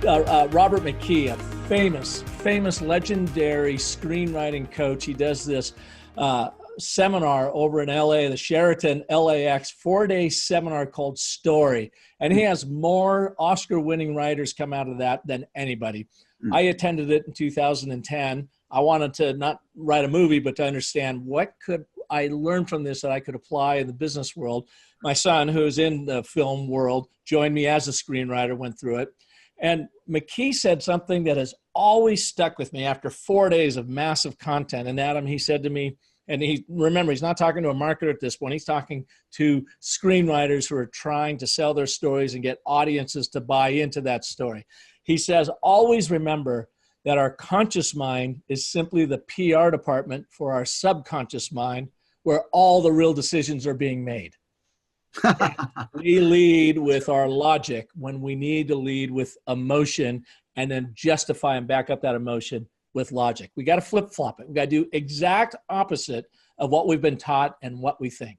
Robert McKee, a famous, legendary screenwriting coach. He does this seminar over in LA, the Sheraton LAX, 4-day seminar called Story. And he has more Oscar-winning writers come out of that than anybody. I attended it in 2010. I wanted to not write a movie, but to understand what could I learn from this that I could apply in the business world. My son, who's in the film world, joined me as a screenwriter, went through it. And McKee said something that has always stuck with me after 4 days of massive content. And Adam, he said to me, and remember, he's not talking to a marketer at this point. He's talking to screenwriters who are trying to sell their stories and get audiences to buy into that story. He says, always remember that our conscious mind is simply the PR department for our subconscious mind, where all the real decisions are being made. We lead with our logic when we need to lead with emotion, and then justify and back up that emotion with logic. We got to flip-flop it. We got to do exact opposite of what we've been taught and what we think.